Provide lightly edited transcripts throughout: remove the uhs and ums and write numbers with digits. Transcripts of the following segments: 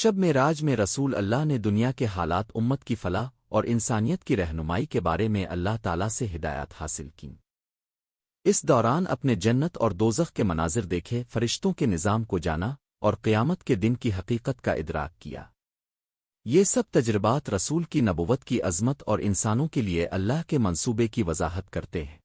شب معراج میں رسول اللہ نے دنیا کے حالات، امت کی فلاح اور انسانیت کی رہنمائی کے بارے میں اللہ تعالیٰ سے ہدایات حاصل کیں۔ اس دوران اپنے جنت اور دوزخ کے مناظر دیکھے، فرشتوں کے نظام کو جانا اور قیامت کے دن کی حقیقت کا ادراک کیا۔ یہ سب تجربات رسول کی نبوت کی عظمت اور انسانوں کے لیے اللہ کے منصوبے کی وضاحت کرتے ہیں۔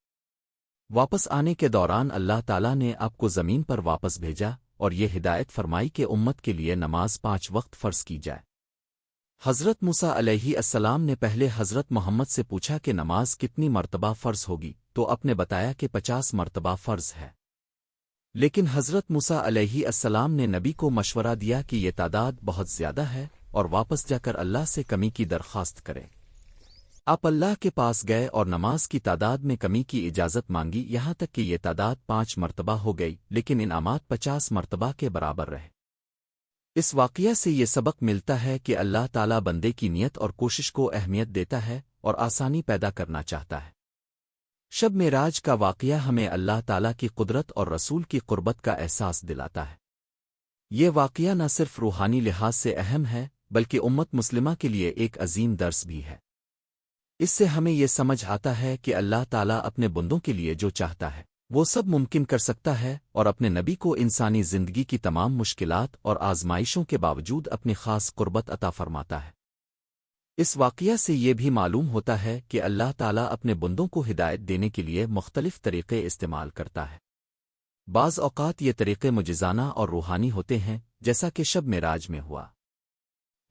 واپس آنے کے دوران اللہ تعالیٰ نے آپ کو زمین پر واپس بھیجا اور یہ ہدایت فرمائی کہ امت کے لیے نماز 5 وقت فرض کی جائے۔ حضرت موسیٰ علیہ السلام نے پہلے حضرت محمد سے پوچھا کہ نماز کتنی مرتبہ فرض ہوگی، تو آپ نے بتایا کہ 50 مرتبہ فرض ہے۔ لیکن حضرت موسیٰ علیہ السلام نے نبی کو مشورہ دیا کہ یہ تعداد بہت زیادہ ہے اور واپس جا کر اللہ سے کمی کی درخواست کرے۔ آپ اللہ کے پاس گئے اور نماز کی تعداد میں کمی کی اجازت مانگی، یہاں تک کہ یہ تعداد 5 مرتبہ ہو گئی، لیکن انعامات 50 مرتبہ کے برابر رہے۔ اس واقعہ سے یہ سبق ملتا ہے کہ اللہ تعالیٰ بندے کی نیت اور کوشش کو اہمیت دیتا ہے اور آسانی پیدا کرنا چاہتا ہے۔ شب معراج کا واقعہ ہمیں اللہ تعالیٰ کی قدرت اور رسول کی قربت کا احساس دلاتا ہے۔ یہ واقعہ نہ صرف روحانی لحاظ سے اہم ہے بلکہ امت مسلمہ کے لیے ایک عظیم درس بھی ہے۔ اس سے ہمیں یہ سمجھ آتا ہے کہ اللہ تعالیٰ اپنے بندوں کے لیے جو چاہتا ہے وہ سب ممکن کر سکتا ہے، اور اپنے نبی کو انسانی زندگی کی تمام مشکلات اور آزمائشوں کے باوجود اپنی خاص قربت عطا فرماتا ہے۔ اس واقعہ سے یہ بھی معلوم ہوتا ہے کہ اللہ تعالیٰ اپنے بندوں کو ہدایت دینے کے لیے مختلف طریقے استعمال کرتا ہے۔ بعض اوقات یہ طریقے معجزانہ اور روحانی ہوتے ہیں، جیسا کہ شب معراج میں ہوا۔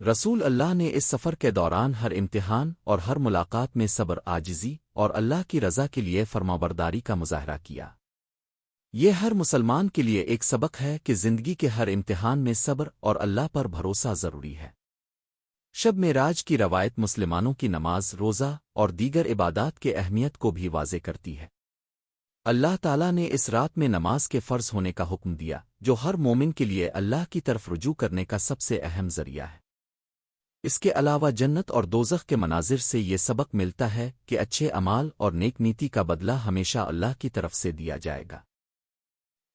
رسول اللہ نے اس سفر کے دوران ہر امتحان اور ہر ملاقات میں صبر، عاجزی اور اللہ کی رضا کے لیے فرمانبرداری کا مظاہرہ کیا۔ یہ ہر مسلمان کے لیے ایک سبق ہے کہ زندگی کے ہر امتحان میں صبر اور اللہ پر بھروسہ ضروری ہے۔ شب معراج کی روایت مسلمانوں کی نماز، روزہ اور دیگر عبادات کے اہمیت کو بھی واضح کرتی ہے۔ اللہ تعالیٰ نے اس رات میں نماز کے فرض ہونے کا حکم دیا، جو ہر مومن کے لیے اللہ کی طرف رجوع کرنے کا سب سے اہم ذریعہ ہے۔ اس کے علاوہ جنت اور دوزخ کے مناظر سے یہ سبق ملتا ہے کہ اچھے اعمال اور نیک نیتی کا بدلہ ہمیشہ اللہ کی طرف سے دیا جائے گا۔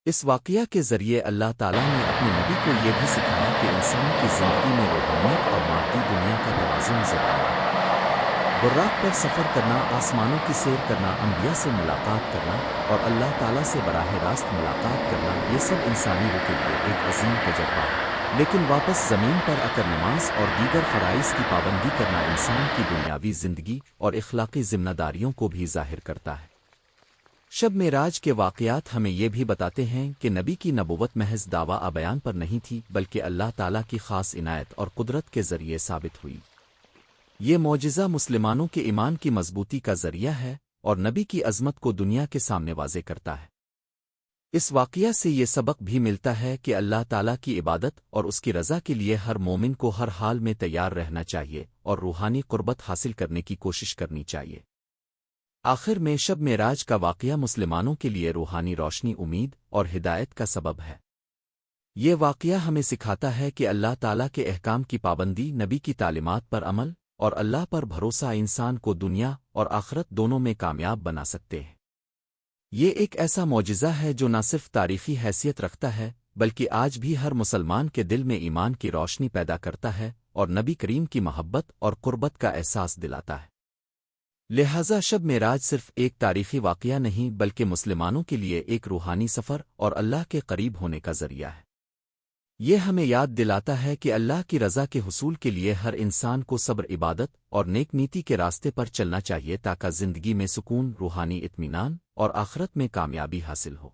اس واقعہ کے ذریعے اللہ تعالیٰ نے اپنے نبی کو یہ بھی سکھایا کہ انسان کی زندگی میں روحانیت اور مادی دنیا کا توازن ضروری ہے۔ براق پر سفر کرنا، آسمانوں کی سیر کرنا، انبیاء سے ملاقات کرنا اور اللہ تعالیٰ سے براہ راست ملاقات کرنا، یہ سب انسانی روح کے لیے ایک عظیم تجربہ ہے۔ لیکن واپس زمین پر آ کر نماز اور دیگر فرائض کی پابندی کرنا انسان کی دنیاوی زندگی اور اخلاقی ذمہ داریوں کو بھی ظاہر کرتا ہے۔ شب معراج کے واقعات ہمیں یہ بھی بتاتے ہیں کہ نبی کی نبوت محض دعویٰ بیان پر نہیں تھی، بلکہ اللہ تعالیٰ کی خاص عنایت اور قدرت کے ذریعے ثابت ہوئی۔ یہ معجزہ مسلمانوں کے ایمان کی مضبوطی کا ذریعہ ہے اور نبی کی عظمت کو دنیا کے سامنے واضح کرتا ہے۔ اس واقعہ سے یہ سبق بھی ملتا ہے کہ اللہ تعالیٰ کی عبادت اور اس کی رضا کے لیے ہر مومن کو ہر حال میں تیار رہنا چاہیے اور روحانی قربت حاصل کرنے کی کوشش کرنی چاہیے۔ آخر میں شب معراج کا واقعہ مسلمانوں کے لیے روحانی روشنی، امید اور ہدایت کا سبب ہے۔ یہ واقعہ ہمیں سکھاتا ہے کہ اللہ تعالیٰ کے احکام کی پابندی، نبی کی تعلیمات پر عمل اور اللہ پر بھروسہ انسان کو دنیا اور آخرت دونوں میں کامیاب بنا سکتے ہیں۔ یہ ایک ایسا معجزہ ہے جو نہ صرف تاریخی حیثیت رکھتا ہے بلکہ آج بھی ہر مسلمان کے دل میں ایمان کی روشنی پیدا کرتا ہے اور نبی کریم کی محبت اور قربت کا احساس دلاتا ہے۔ لہٰذا شب معراج صرف ایک تاریخی واقعہ نہیں بلکہ مسلمانوں کے لیے ایک روحانی سفر اور اللہ کے قریب ہونے کا ذریعہ ہے۔ یہ ہمیں یاد دلاتا ہے کہ اللہ کی رضا کے حصول کے لیے ہر انسان کو صبر، عبادت اور نیک نیتی کے راستے پر چلنا چاہیے تاکہ زندگی میں سکون، روحانی اطمینان اور آخرت میں کامیابی حاصل ہو۔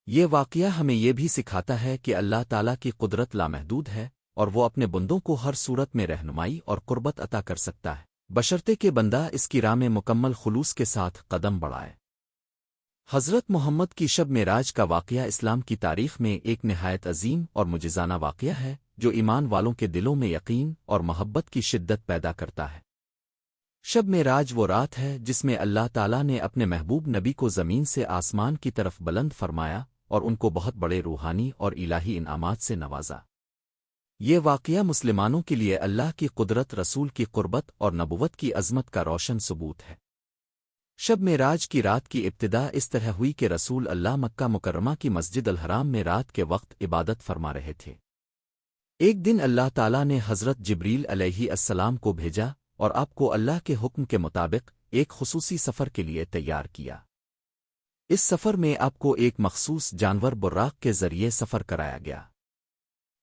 یہ واقعہ ہمیں یہ بھی سکھاتا ہے کہ اللہ تعالیٰ کی قدرت لامحدود ہے اور وہ اپنے بندوں کو ہر صورت میں رہنمائی اور قربت عطا کر سکتا ہے، بشرطے کہ بندہ اس کی راہ میں مکمل خلوص کے ساتھ قدم بڑھائے۔ حضرت محمد کی شب معراج کا واقعہ اسلام کی تاریخ میں ایک نہایت عظیم اور معجزانہ واقعہ ہے جو ایمان والوں کے دلوں میں یقین اور محبت کی شدت پیدا کرتا ہے۔ شب معراج وہ رات ہے جس میں اللہ تعالیٰ نے اپنے محبوب نبی کو زمین سے آسمان کی طرف بلند فرمایا اور ان کو بہت بڑے روحانی اور الہی انعامات سے نوازا۔ یہ واقعہ مسلمانوں کے لیے اللہ کی قدرت، رسول کی قربت اور نبوت کی عظمت کا روشن ثبوت ہے۔ شب معراج کی رات کی ابتدا اس طرح ہوئی کہ رسول اللہ مکہ مکرمہ کی مسجد الحرام میں رات کے وقت عبادت فرما رہے تھے۔ ایک دن اللہ تعالیٰ نے حضرت جبریل علیہ السلام کو بھیجا اور آپ کو اللہ کے حکم کے مطابق ایک خصوصی سفر کے لیے تیار کیا۔ اس سفر میں آپ کو ایک مخصوص جانور براق کے ذریعے سفر کرایا گیا۔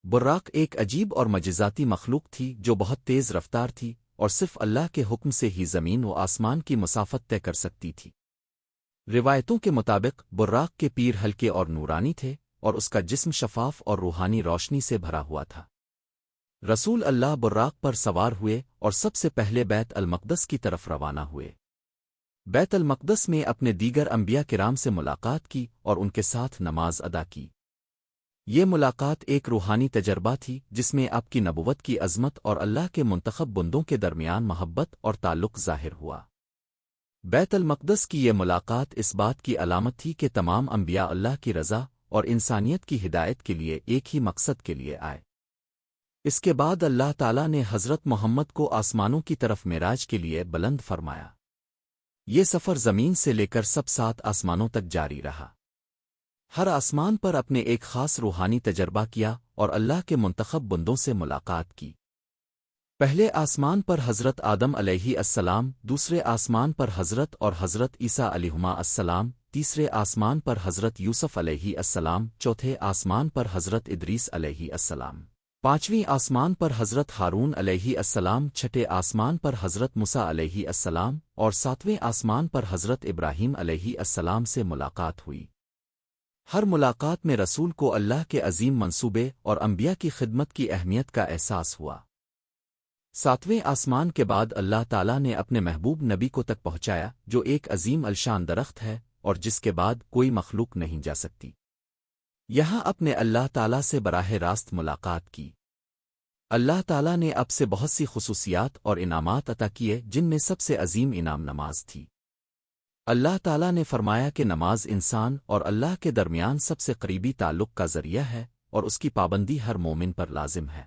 براق ایک عجیب اور معجزاتی مخلوق تھی جو بہت تیز رفتار تھی اور صرف اللہ کے حکم سے ہی زمین و آسمان کی مسافت طے کر سکتی تھی۔ روایتوں کے مطابق براق کے پیر ہلکے اور نورانی تھے اور اس کا جسم شفاف اور روحانی روشنی سے بھرا ہوا تھا۔ رسول اللہ براق پر سوار ہوئے اور سب سے پہلے بیت المقدس کی طرف روانہ ہوئے۔ بیت المقدس میں اپنے دیگر انبیاء کرام سے ملاقات کی اور ان کے ساتھ نماز ادا کی۔ یہ ملاقات ایک روحانی تجربہ تھی جس میں آپ کی نبوت کی عظمت اور اللہ کے منتخب بندوں کے درمیان محبت اور تعلق ظاہر ہوا۔ بیت المقدس کی یہ ملاقات اس بات کی علامت تھی کہ تمام انبیاء اللہ کی رضا اور انسانیت کی ہدایت کے لیے ایک ہی مقصد کے لیے آئے۔ اس کے بعد اللہ تعالیٰ نے حضرت محمد کو آسمانوں کی طرف معراج کے لیے بلند فرمایا۔ یہ سفر زمین سے لے کر سب 7 آسمانوں تک جاری رہا۔ ہر آسمان پر اپنے ایک خاص روحانی تجربہ کیا اور اللہ کے منتخب بندوں سے ملاقات کی۔ پہلے آسمان پر حضرت آدم علیہ السلام، دوسرے آسمان پر حضرت اور حضرت عیسیٰ علیہما السلام، تیسرے آسمان پر حضرت یوسف علیہ السلام، چوتھے آسمان پر حضرت ادریس علیہ السلام، پانچویں آسمان پر حضرت ہارون علیہ السلام، چھٹے آسمان پر حضرت موسیٰ علیہ السلام اور ساتویں آسمان پر حضرت ابراہیم علیہ السلام سے ملاقات ہوئی۔ ہر ملاقات میں رسول کو اللہ کے عظیم منصوبے اور انبیاء کی خدمت کی اہمیت کا احساس ہوا۔ 7ویں آسمان کے بعد اللہ تعالیٰ نے اپنے محبوب نبی کو تک پہنچایا جو ایک عظیم الشان درخت ہے اور جس کے بعد کوئی مخلوق نہیں جا سکتی۔ یہاں اپنے اللہ تعالیٰ سے براہ راست ملاقات کی۔ اللہ تعالیٰ نے اب سے بہت سی خصوصیات اور انعامات عطا کیے جن میں سب سے عظیم انعام نماز تھی۔ اللہ تعالیٰ نے فرمایا کہ نماز انسان اور اللہ کے درمیان سب سے قریبی تعلق کا ذریعہ ہے اور اس کی پابندی ہر مومن پر لازم ہے۔